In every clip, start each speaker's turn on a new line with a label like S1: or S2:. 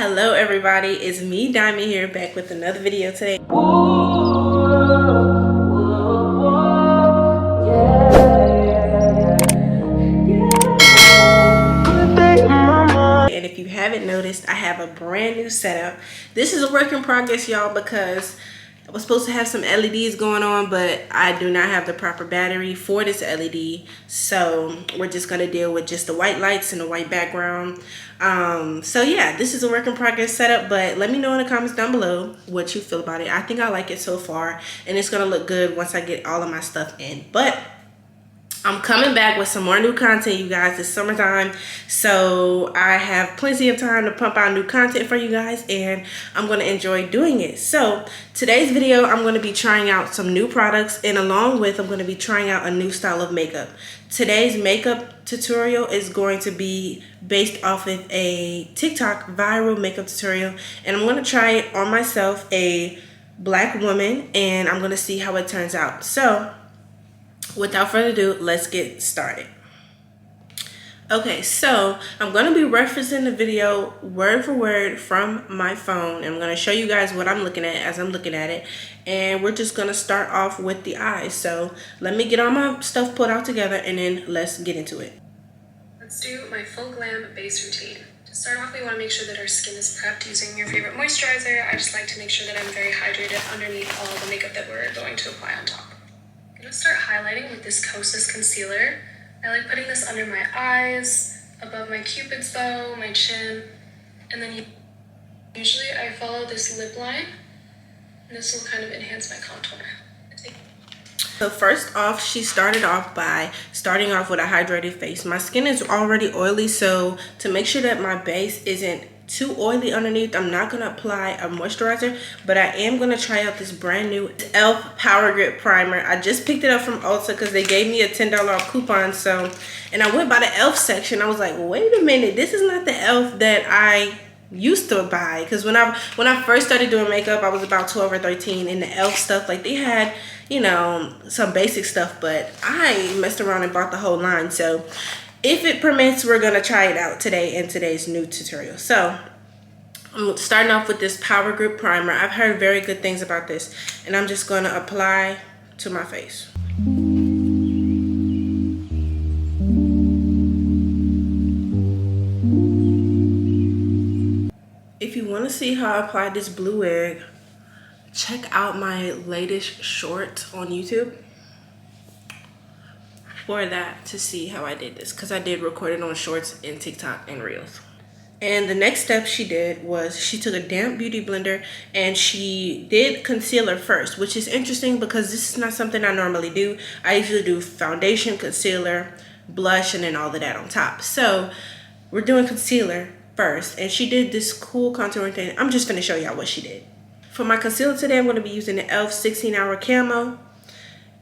S1: Hello everybody, it's me Diamond here, back with another video today. And if you haven't noticed, I have a brand new setup. This is a work in progress, y'all, because I was supposed to have some LEDs going on, but I do not have the proper battery for this LED. So we're just gonna deal with just the white lights and the white background. So yeah, this is a work in progress setup, but let me know in the comments down below what you feel about it. I think I like it so far, and it's gonna look good once I get all of my stuff in. But I'm coming back with some more new content, you guys. It's summertime, so I have plenty of time to pump out new content for you guys, and I'm going to enjoy doing it. So today's video, I'm going to be trying out some new products, and along with, I'm going to be trying out a new style of makeup. Today's makeup tutorial is going to be based off of a TikTok viral makeup tutorial, and I'm going to try it on myself, a black woman, and I'm going to see how it turns out. So without further ado, let's get started. Okay, so I'm going to be referencing the video word for word from my phone. I'm going to show you guys what I'm looking at as I'm looking at it. And we're just going to start off with the eyes. So let me get all my stuff put out together and then let's get into it.
S2: Let's do my Full-Glam base routine. To start off, we want to make sure that our skin is prepped using your favorite moisturizer. I just like to make sure that I'm very hydrated underneath all the makeup that we're going to apply on top. I'm going to start highlighting with this Kosas concealer. I like putting this under my eyes, above my cupid's bow, my chin, and then usually I follow this lip line, and this will kind of enhance my contour.
S1: So first off, she started off by starting off with a hydrated face. My skin is already oily, so to make sure that my base isn't too oily underneath, I'm not going to apply a moisturizer, but I am going to try out this brand new e.l.f. Power Grip Primer. I just picked it up from Ulta because they gave me a $10 off coupon. And I went by the e.l.f. section. I was like, wait a minute, this is not the e.l.f. that I used to buy. Because when I first started doing makeup, I was about 12 or 13, and the e.l.f. stuff, like they had, you know, some basic stuff, but I messed around and bought the whole line. So if it permits, we're gonna try it out today in today's new tutorial. So I'm starting off with this Power Grip Primer. I've heard very good things about this, and I'm just gonna apply to my face. If you wanna see how I applied this blue wig, check out my latest short on YouTube for that to see how I did this, because I did record it on shorts and TikTok and Reels. And the next step she did was she took a damp beauty blender and she did concealer first, which is interesting because this is not something I normally do. I usually do foundation, concealer, blush, and then all of that on top. So we're doing concealer first, and she did this cool contouring thing. I'm just gonna show y'all what she did. For my concealer today, I'm gonna be using the e.l.f. 16-Hour Camo.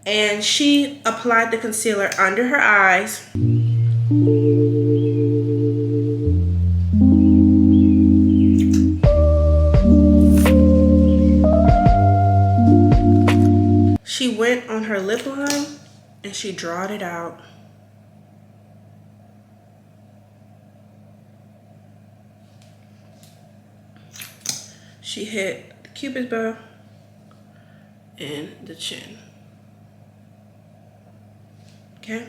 S1: And she applied the concealer under her eyes. She went on her lip line and she drawed it out. She hit the cupid's bow and the chin. Okay.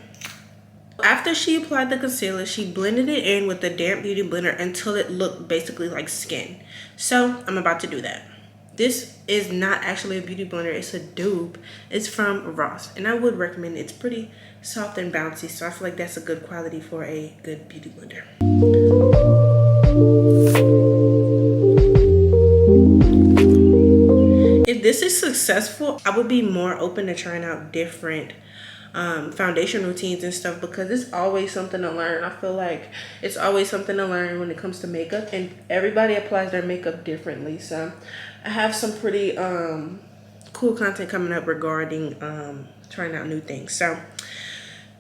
S1: After she applied the concealer, she blended it in with the damp beauty blender until it looked basically like skin. So I'm about to do that. This is not actually a beauty blender, it's a dupe. It's from Ross, and I would recommend it. It's pretty soft and bouncy, so I feel like that's a good quality for a good beauty blender. If this is successful, I would be more open to trying out different foundation routines and stuff, because it's always something to learn. I feel like it's always something to learn when it comes to makeup, and everybody applies their makeup differently. So I have some pretty cool content coming up regarding trying out new things. So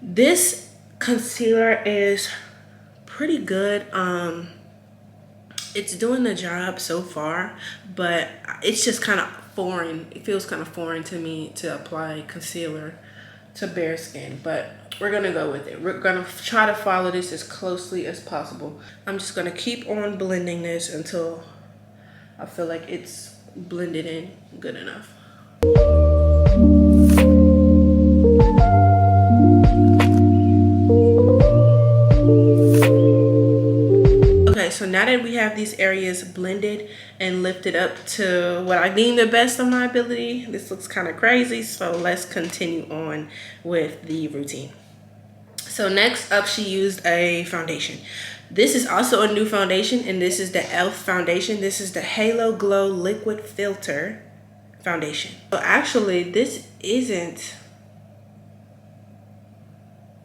S1: this concealer is pretty good. It's doing the job so far, but it's just kind of foreign. It feels kind of foreign to me to apply concealer to bare skin, but we're gonna go with it. We're gonna try to follow this as closely as possible. I'm just gonna keep on blending this until I feel like it's blended in good enough. Okay, so now that we have these areas blended and lifted up to what I deem the best of my ability, this looks kind of crazy, so let's continue on with the routine. So next up, she used a foundation. This is also a new foundation, and this is the e.l.f. foundation. This is the Halo Glow Liquid Filter foundation. So actually, this isn't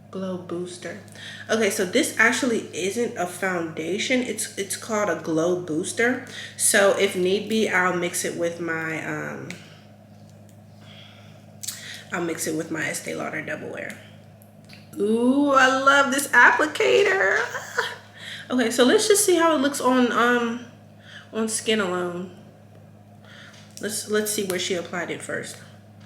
S1: Glow Booster. Okay, so this actually isn't a foundation. It's called a Glow Booster. So if need be, I'll mix it with my Estee Lauder Double Wear. Ooh, I love this applicator. Okay, so let's just see how it looks on skin alone. Let's see where she applied it first.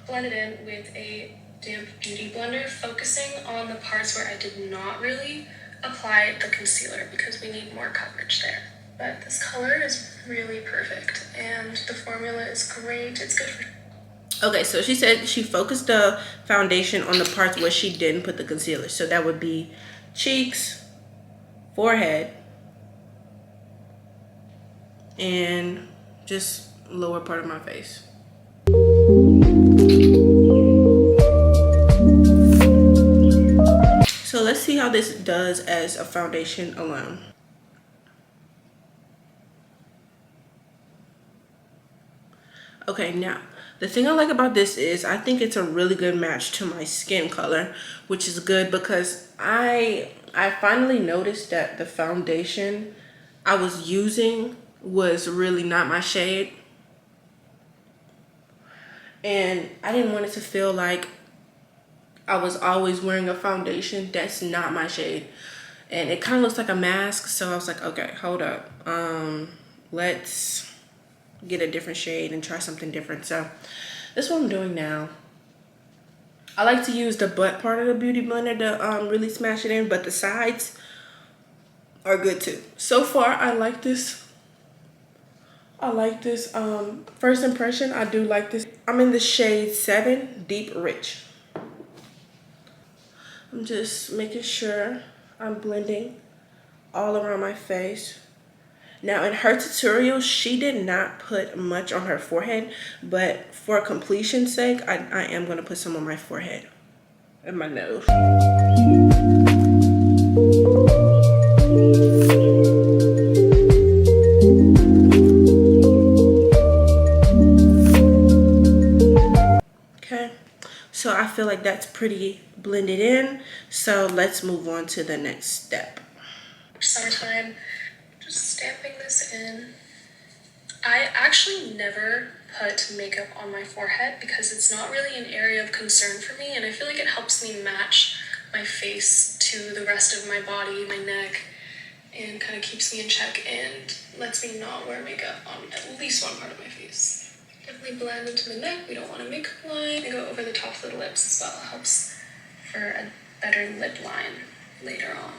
S2: Blend it in with a damp beauty blender, focusing on the parts where I did not really apply the concealer because we need more coverage there. But this color is really perfect and the formula is great. It's good for...
S1: Okay, so she said she focused the foundation on the parts where she didn't put the concealer. So that would be cheeks, forehead, and just lower part of my face. So let's see how this does as a foundation alone. Okay, now the thing I like about this is I think it's a really good match to my skin color, which is good because I finally noticed that the foundation I was using was really not my shade. And I didn't want it to feel like I was always wearing a foundation that's not my shade. And it kind of looks like a mask, so I was like, okay, hold up. Let's get a different shade and try something different. So this is what I'm doing now. I like to use the butt part of the beauty blender to really smash it in, but the sides are good too. So far, I like this. First impression, I do like this. I'm in the shade 7, Deep Rich. I'm just making sure I'm blending all around my face. Now in her tutorial, she did not put much on her forehead, but for completion's sake, I am gonna put some on my forehead and my nose. Okay, so I feel like that's pretty blended in. So let's move on to the next step.
S2: Summertime. Just stamping this in. I actually never put makeup on my forehead because it's not really an area of concern for me, and I feel like it helps me match my face to the rest of my body, my neck, and kind of keeps me in check and lets me not wear makeup on at least one part of my face. Definitely blend into the neck. We don't want a makeup line. I go over the top of the lips as well. It helps for a better lip line later on.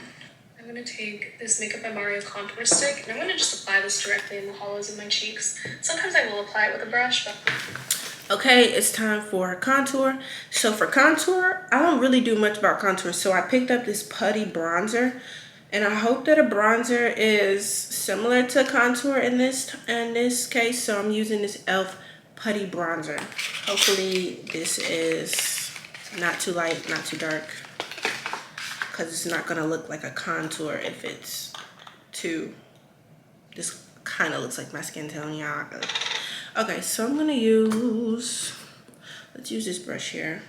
S2: I'm going to take this Makeup by Mario contour stick, and I'm going to just apply this directly in the hollows of my cheeks. Sometimes I will apply it with a brush, but...
S1: Okay, it's time for contour. So for contour, I don't really do much about contour, so I picked up this putty bronzer, and I hope that a bronzer is similar to contour in this case. So I'm using this e.l.f. putty bronzer. Hopefully this is not too light, not too dark, because it's not gonna look like a contour if it's too... This kind of looks like my skin tone, y'all. Okay, so I'm gonna use... Let's use this brush here,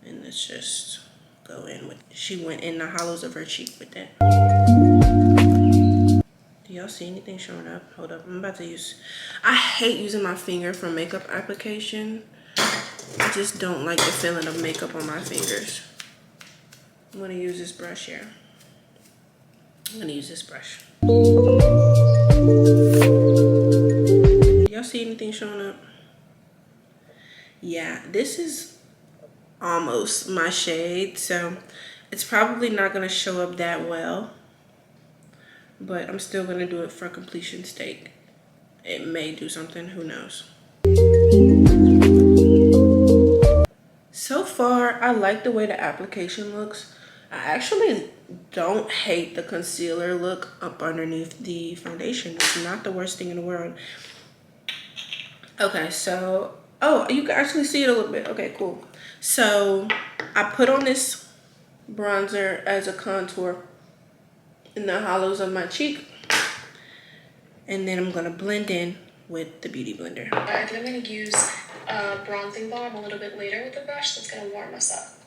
S1: and let's just go in with... She went in the hollows of her cheek with it. Do y'all see anything showing up? Hold up, I'm about to use... I hate using my finger for makeup application. I just don't like the feeling of makeup on my fingers. I'm gonna use this brush here. I'm gonna use this brush. Y'all see anything showing up? Yeah, this is almost my shade, so it's probably not going to show up that well, but I'm still going to do it for completion's sake. It may do something, who knows. So far, I like the way the application looks. I actually don't hate the concealer look up underneath the foundation. It's not the worst thing in the world. Okay, so, oh, you can actually see it a little bit. Okay, cool. So I put on this bronzer as a contour in the hollows of my cheek, and then I'm gonna blend in with the Beauty Blender.
S2: I think I'm gonna use a bronzing balm a little bit later with the brush that's gonna warm us up.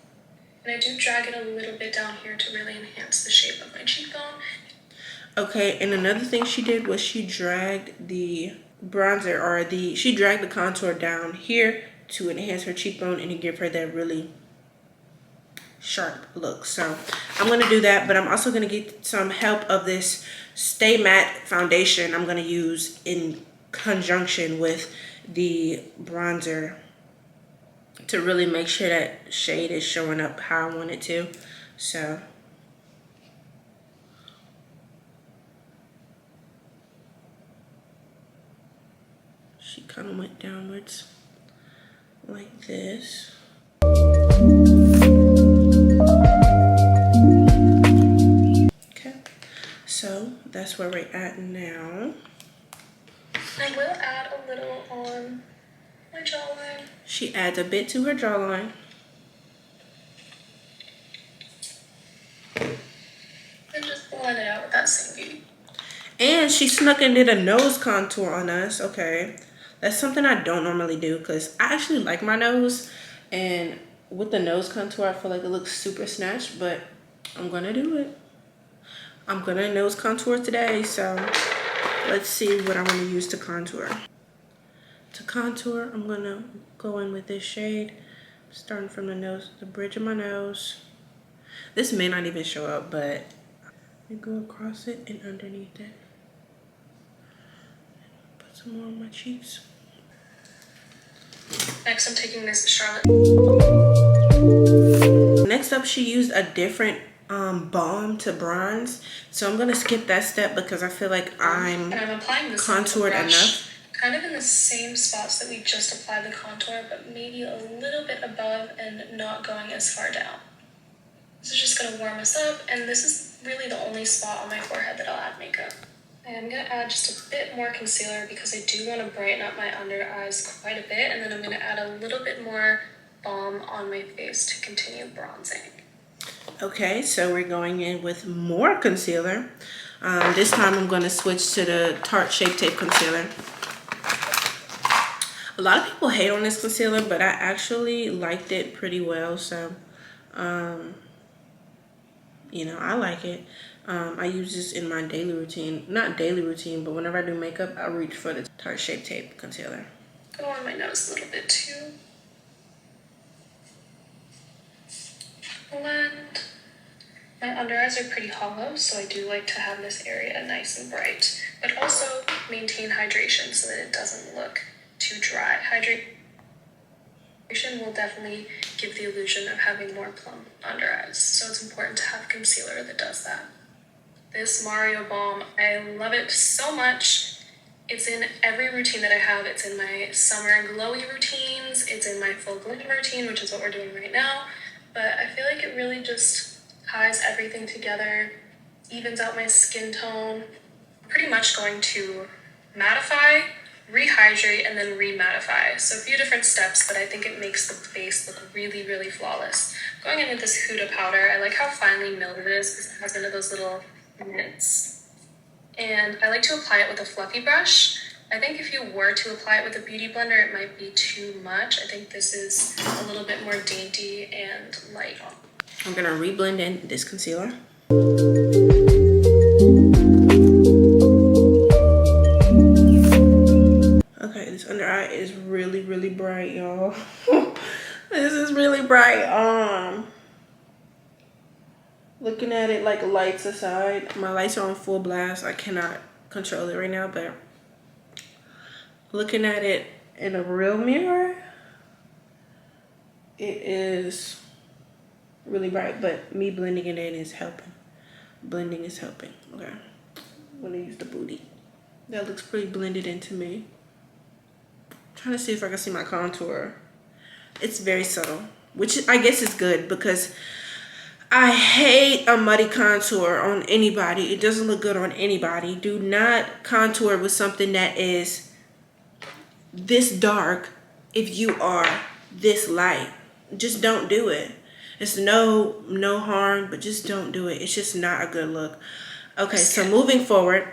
S2: And I do drag it a little bit down here to really enhance the shape of my cheekbone.
S1: Okay, and another thing she did was she dragged the bronzer, or she dragged the contour down here to enhance her cheekbone and to give her that really sharp look. So I'm gonna do that, but I'm also gonna get some help of this Stay Matte foundation I'm gonna use in conjunction with the bronzer to really make sure that shade is showing up how I want it to. So she kind of went downwards like this. Okay, so that's where we're at now.
S2: I will add a little on my jawline.
S1: She adds a bit to her jawline.
S2: And just blend it out with that same beauty.
S1: And she snuck and did a nose contour on us. Okay, that's something I don't normally do because I actually like my nose, and with the nose contour I feel like it looks super snatched, but I'm gonna do it. I'm gonna nose contour today, so let's see what I want to use to contour. To contour, I'm gonna go in with this shade, starting from the nose, the bridge of my nose. This may not even show up, but I go across it and underneath it. Put some more on my cheeks.
S2: Next, I'm taking this Charlotte.
S1: Next up, she used a different balm to bronze, so I'm gonna skip that step because I feel like I'm
S2: applying this
S1: contoured enough.
S2: Kind of in the same spots that we just applied the contour, but maybe a little bit above and not going as far down. This is just gonna warm us up, and this is really the only spot on my forehead that I'll add makeup. I'm gonna add just a bit more concealer because I do want to brighten up my under eyes quite a bit, and then I'm gonna add a little bit more balm on my face to continue bronzing.
S1: Okay, so we're going in with more concealer. This time I'm going to switch to the Tarte Shape Tape Concealer. A lot of people hate on this concealer, but I actually liked it pretty well. So, you know, I like it. I use this in my daily routine. Not daily routine, but whenever I do makeup, I reach for the Tarte Shape Tape Concealer.
S2: Go on my nose a little bit too. Blend. My under eyes are pretty hollow, so I do like to have this area nice and bright, but also maintain hydration so that it doesn't look too dry. Hydration will definitely give the illusion of having more plump under eyes, so it's important to have concealer that does that. This Mario Balm, I love it so much. It's in every routine that I have. It's in my summer glowy routines. It's in my Full-Glam routine, which is what we're doing right now. But I feel like it really just ties everything together, evens out my skin tone. I'm pretty much going to mattify, rehydrate, and then remattify. So a few different steps, but I think it makes the base look really, really flawless. Going in with this Huda powder, I like how finely milled it is because it has one of those little nits. And I like to apply it with a fluffy brush. I think if you were to apply it with a beauty blender, it might be too much. I think this is a little bit more dainty and light.
S1: I'm gonna reblend in this concealer. Okay, this under eye is really, really bright, y'all. This is really bright. Looking at it like lights aside. My lights are on full blast. I cannot control it right now, but looking at it in a real mirror, it is really bright, but me blending it in is helping. Blending is helping. Okay, I'm gonna use the booty. That looks pretty blended into me. I'm trying to see if I can see my contour. It's very subtle, which I guess is good because I hate a muddy contour on anybody. It doesn't look good on anybody. Do not contour with something that is this dark if you are this light. Just don't do it. It's no harm, but just don't do it. It's just not a good look. Okay, so moving forward,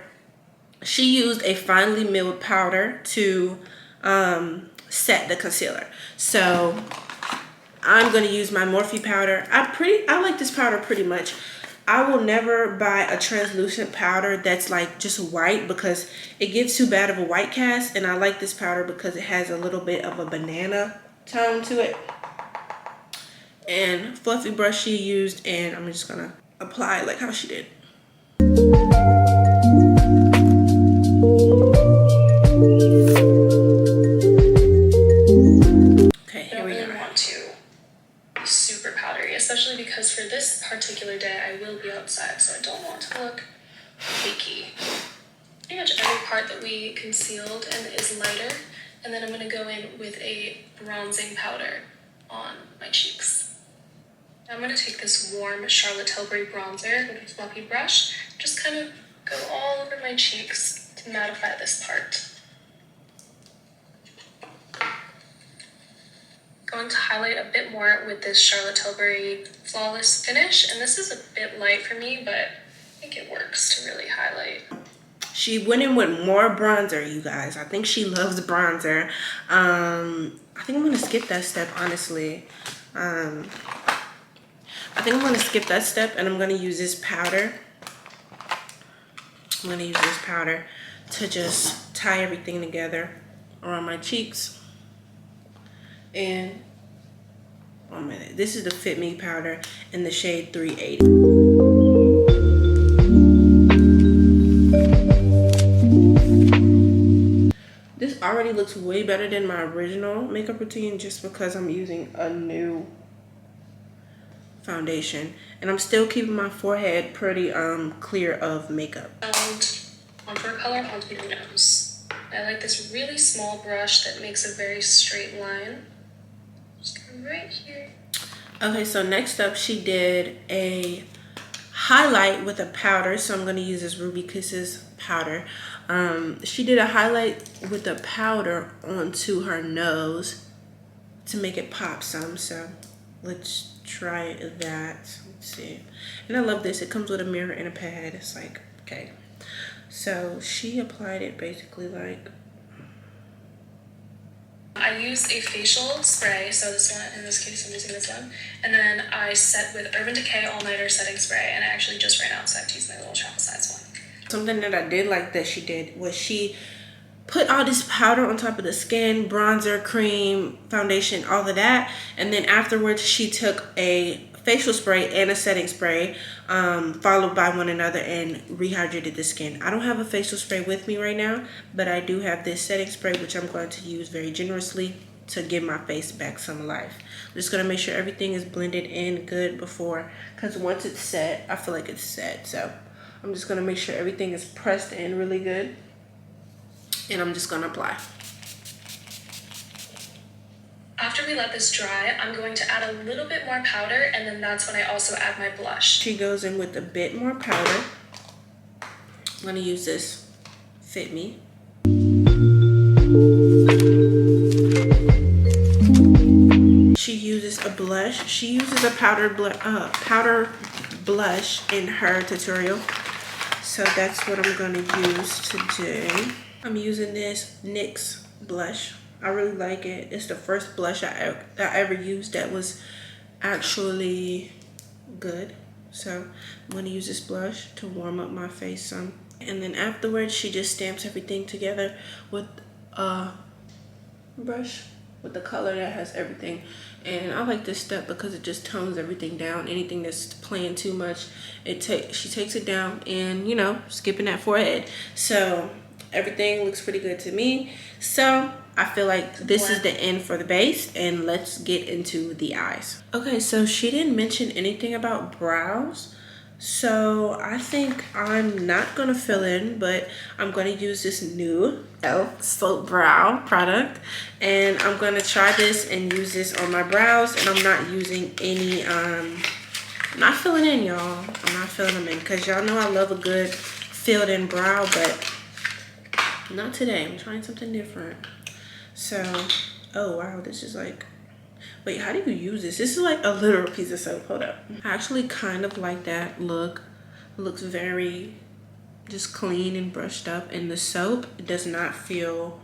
S1: she used a finely milled powder to set the concealer. So I'm going to use my Morphe powder. I like this powder pretty much. I will never buy a translucent powder that's like just white because it gives too bad of a white cast, and I like this powder because it has a little bit of a banana tone to it. And fluffy brush she used, and I'm just gonna apply it like how she did. Okay, here we go.
S2: Want to be super powdery, especially because for this particular day I will be outside, so I don't want to look cakey. Pretty much every part that we concealed and is lighter, and then I'm gonna go in with a bronzing powder on my cheeks. I'm going to take this warm Charlotte Tilbury bronzer with a fluffy brush, just kind of go all over my cheeks to mattify this part. Going to highlight a bit more with this Charlotte Tilbury Flawless Finish, and this is a bit light for me, but I think it works to really highlight.
S1: She went in with more bronzer, you guys. I think she loves bronzer. I think I'm going to skip that step, honestly. I think I'm going to skip that step, and I'm going to use this powder. I'm going to use this powder to just tie everything together around my cheeks. And 1 minute. This is the Fit Me powder in the shade 380. This already looks way better than my original makeup routine just because I'm using a new foundation, and I'm still keeping my forehead pretty clear of makeup.
S2: Contour color onto my nose. I like this really small brush that makes a very straight line. Just come right here.
S1: Okay, so next up she did a highlight with a powder, so I'm going to use this Ruby Kisses powder. She did a highlight with a powder onto her nose to make it pop some, so let's try that. Let's see. And I love this. It comes with a mirror and a pad. It's like, okay. So she applied it basically like.
S2: I used a facial spray, so this one, in this case I'm using this one, and then I set with Urban Decay All Nighter Setting Spray, and I actually just ran outside to use my little travel size one.
S1: Something that I did like that she did was she put all this powder on top of the skin, bronzer, cream, foundation, all of that, and then afterwards she took a facial spray and a setting spray, followed by one another, and rehydrated the skin. I don't have a facial spray with me right now, but I do have this setting spray, which I'm going to use very generously to give my face back some life. I'm just going to make sure everything is blended in good before, because once it's set, I feel like it's set. So I'm just going to make sure everything is pressed in really good, and I'm just going to apply.
S2: After we let this dry, I'm going to add a little bit more powder, and then that's when I also add my blush.
S1: She goes in with a bit more powder. I'm going to use this Fit Me. She uses a blush. She uses a powder blush in her tutorial. So that's what I'm going to use today. I'm using this NYX blush. I really like it. It's the first blush I ever used that was actually good. So I'm going to use this blush to warm up my face some. And then afterwards, she just stamps everything together with a brush with the color that has everything. And I like this step because it just tones everything down. Anything that's playing too much, she takes it down, and you know, skipping that forehead. So everything looks pretty good to me. So I feel like this is the end for the base, and let's get into the eyes. Okay, so she didn't mention anything about brows. So I think I'm not gonna fill in, but I'm gonna use this new Soap Brow product, and I'm gonna try this and use this on my brows. And I'm not using any, I'm not filling in, y'all. I'm not filling them in because y'all know I love a good filled in brow, but not today. I'm trying something different. So, oh wow, this is like, wait, how do you use this? This is like a literal piece of soap. Hold up. I actually kind of like that look. It looks very just clean and brushed up. And the soap does not feel,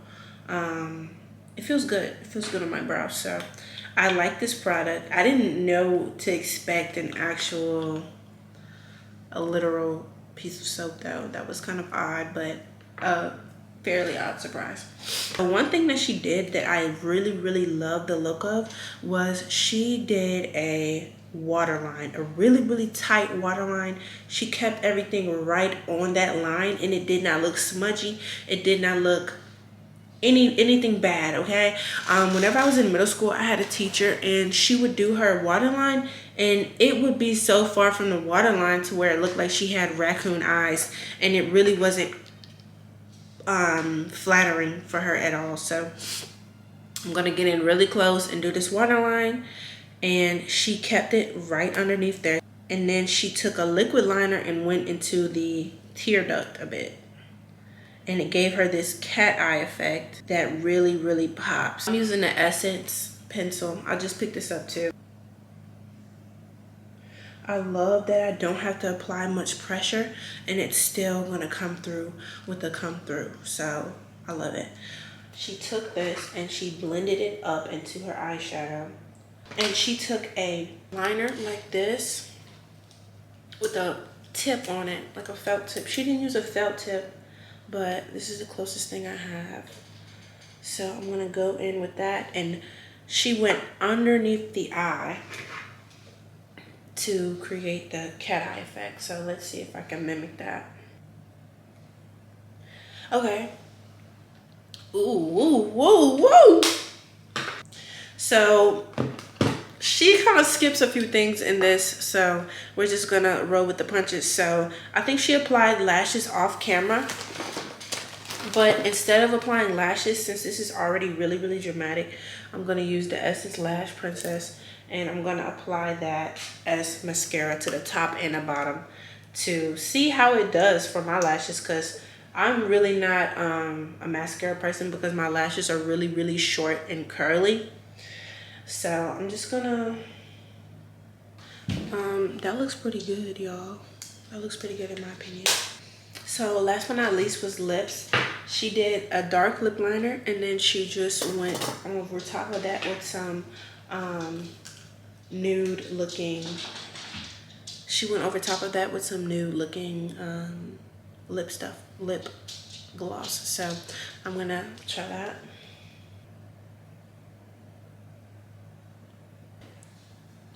S1: it feels good. It feels good on my brows. So I like this product. I didn't know to expect a literal piece of soap though. That was kind of odd, but fairly odd surprise. The one thing that she did that I really loved the look of was she did a waterline, a really tight waterline. She kept everything right on that line, and it did not look smudgy. It did not look anything bad. Okay, whenever I was in middle school, I had a teacher, and she would do her waterline, and it would be so far from the waterline to where it looked like she had raccoon eyes, and it really wasn't flattering for her at all. So I'm gonna get in really close and do this waterline, and she kept it right underneath there. And then she took a liquid liner and went into the tear duct a bit, and it gave her this cat eye effect that really pops. I'm using the Essence pencil. I just picked this up too. I love that I don't have to apply much pressure, and it's still gonna come through with the come through. So I love it. She took this and she blended it up into her eyeshadow, and she took a liner like this with a tip on it, like a felt tip. She didn't use a felt tip, but this is the closest thing I have. So I'm gonna go in with that, and she went underneath the eye to create the cat eye effect. So let's see if I can mimic that. Okay. Ooh. So she kind of skips a few things in this, so we're just gonna roll with the punches. So I think she applied lashes off camera, but instead of applying lashes, since this is already really dramatic, I'm gonna use the Essence Lash Princess, and I'm gonna apply that as mascara to the top and the bottom to see how it does for my lashes, because I'm really not a mascara person because my lashes are really short and curly. So I'm just gonna, that looks pretty good, y'all. That looks pretty good in my opinion. So last but not least was lips. She did a dark lip liner, and then she just went over top of that with some nude looking, lip gloss. So I'm gonna try that.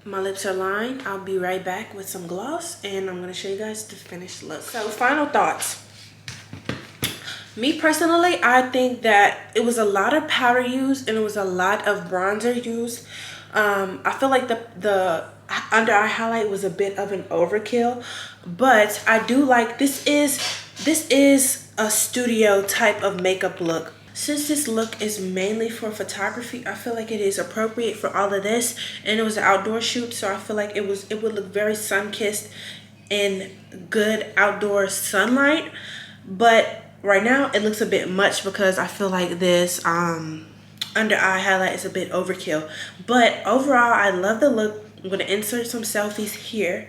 S1: My lips are lined. I'll be right back with some gloss, and I'm gonna show you guys the finished look. So final thoughts. Me personally, I think that it was a lot of powder used and it was a lot of bronzer used. I feel like the under eye highlight was a bit of an overkill, but I do like, this is a studio type of makeup look. Since this look is mainly for photography, I feel like it is appropriate for all of this, and it was an outdoor shoot, so I feel like it would look very sun-kissed in good outdoor sunlight. But right now it looks a bit much because I feel like this under eye highlight is a bit overkill. But overall, I love the look. I'm going to insert some selfies here.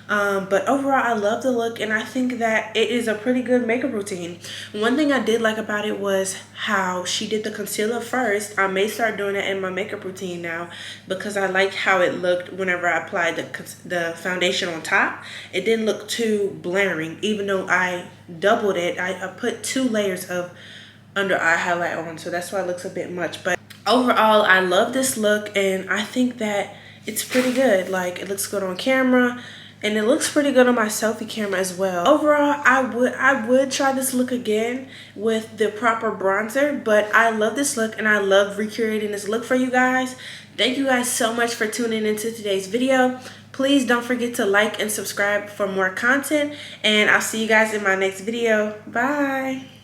S1: But overall, I love the look, and I think that it is a pretty good makeup routine. One thing I did like about it was how she did the concealer first. I may start doing it in my makeup routine now because I like how it looked whenever I applied the foundation on top. It didn't look too blaring, even though I doubled it. I put 2 layers of under eye highlight on, so that's why it looks a bit much. But overall, I love this look, and I think that it's pretty good. Like, it looks good on camera. and it looks pretty good on my selfie camera as well. Overall, I would try this look again with the proper bronzer, but I love this look and I love recreating this look for you guys. Thank you guys so much for tuning into today's video. Please don't forget to like and subscribe for more content, and I'll see you guys in my next video. Bye.